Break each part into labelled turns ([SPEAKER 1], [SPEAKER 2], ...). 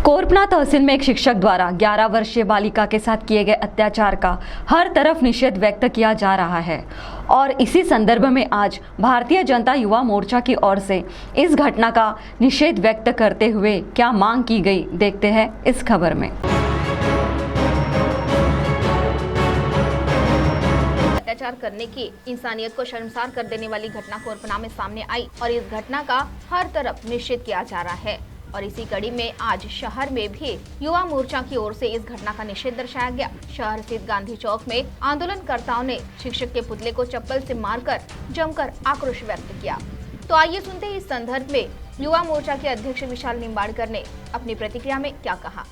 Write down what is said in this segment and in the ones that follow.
[SPEAKER 1] कोरपना तहसील में एक शिक्षक द्वारा 11 वर्षीय बालिका के साथ किए गए अत्याचार का हर तरफ निषेध व्यक्त किया जा रहा है और इसी संदर्भ में आज भारतीय जनता युवा मोर्चा की ओर से इस घटना का निषेध व्यक्त करते हुए क्या मांग की गई, देखते हैं इस खबर में।
[SPEAKER 2] अत्याचार करने की इंसानियत को शर्मसार कर देने वाली घटना कोरपना में सामने आई और इस घटना का हर तरफ निषेध किया जा रहा है और इसी कड़ी में आज शहर में भी युवा मोर्चा की ओर से इस घटना का निषेध दर्शाया गया। शहर स्थित गांधी चौक में आंदोलनकर्ताओं ने शिक्षक के पुतले को चप्पल से मारकर जमकर आक्रोश व्यक्त किया। तो आइए सुनते हैं इस संदर्भ में युवा मोर्चा के अध्यक्ष विशाल निंबाड़कर ने अपनी प्रतिक्रिया में क्या कहा।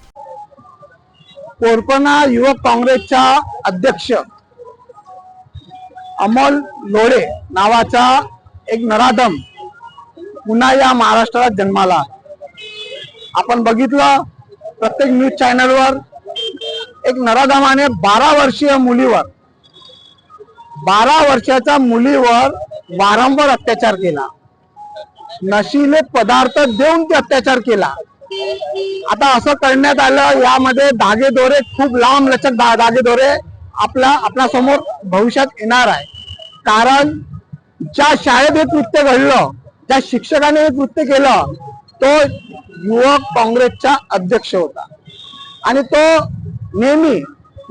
[SPEAKER 3] कोरपना युवक काँग्रेसच्या अध्यक्ष अमोल लोढे नावाचा एक नराधम पुन्हा या महाराष्ट्रात जन्माला। आपण बघितलं प्रत्येक न्यूज चॅनलवर एक नराधमाने 12 वर्षीय मुलीवर 12 वर्षाच्या मुलीवर वारंवार अत्याचार केला, नशीले पदार्थ देऊन ते अत्याचार केला। आता असं करण्यात आलं, यामध्ये धागेदोरे खूप लांब लचक धागेदोरे आपल्या समोर भविष्यात येणार आहे। कारण ज्या शाळेत हे कृत्य घडलं, ज्या शिक्षकाने हे कृत्य केलं, तो युवक काँग्रेसचा अध्यक्ष होता आणि तो नेहमी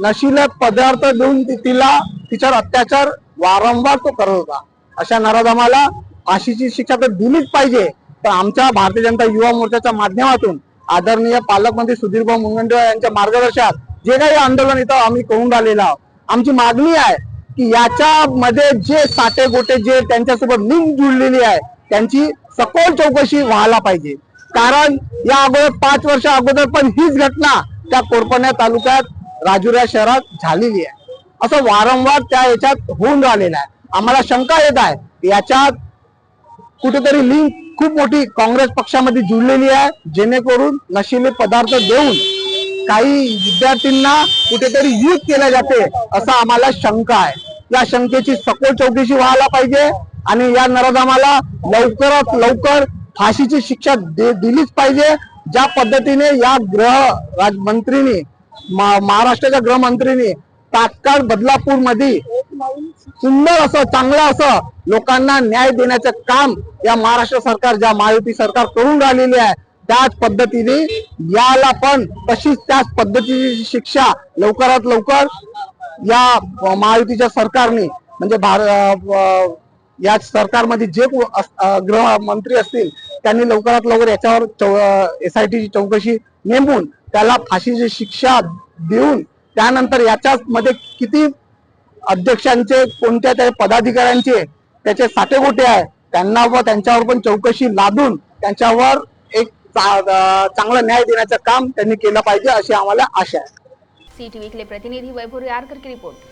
[SPEAKER 3] नशीले पदार्थ देऊन तिच्यावर अत्याचार वारंवार तो करत होता। अशा नराधमाला फाशीची शिक्षा तर दिलीच पाहिजे। तर आमच्या भारतीय जनता युवा मोर्चाच्या माध्यमातून आदरणीय पालकमंत्री सुधीरभाऊ मुनगंटीवार यांच्या मार्गदर्शनात जे काही आंदोलन इथं आम्ही करून राहिलेलो आहोत, आमची मागणी आहे की याच्यामध्ये जे साठे गोटे जे त्यांच्यासोबत लिंक जुळलेली आहे त्यांची सखोल चौकशी व्हायला पाहिजे। कारण या अगोदर 5 वर्ष अगोदर पण हीच घटना त्या कोरपना तालुक्यात राजुरा शहरात झालेली आहे। असं वारंवार त्या याच्यात होऊन राहिलेलं आहे। आम्हाला शंका येत आहे याच्यात कुठेतरी लिंक खूप मोठी काँग्रेस पक्षामध्ये जुळलेली आहे, जेणेकरून नशीले पदार्थ देऊन काही विद्यार्थ्यांना कुठेतरी यूज केले जाते असं आम्हाला शंका आहे। या शंकेची सखोल चौकशी व्हायला पाहिजे आणि या नराधमाला लवकरात लवकर फाशीची शिक्षा दिलीच पाहिजे। ज्या पद्धतीने या गृहमंत्रीने महाराष्ट्राच्या गृहमंत्रीने तात्काळ बदलापूर मध्ये सुंदर असं चांगलं असं लोकांना न्याय देण्याचं काम या महाराष्ट्र सरकार, ज्या महायुती सरकार करून राहिलेली आहे, त्याच पद्धतीने याला पण तशीच त्याच पद्धतीची शिक्षा लवकरात लवकर या महायुतीच्या सरकारने म्हणजे या सरकारमध्ये जे गृहमंत्री असतील त्यांनी लवकरात लवकर याच्यावर SIT ची चौकशी नेमून त्याला फाशीची शिक्षा देऊन त्यानंतर याच्यामध्ये किती अध्यक्षांचे कोणत्या त्या पदाधिकाऱ्यांचे त्याचे साठेगोटे आहे त्यांच्यावर पण चौकशी लादून त्यांच्यावर एक चांगला न्याय देण्याचं काम त्यांनी केलं पाहिजे अशी आम्हाला आशा आहे।
[SPEAKER 2] CTV के लिए प्रतिनिधि वैभव यारकर की रिपोर्ट।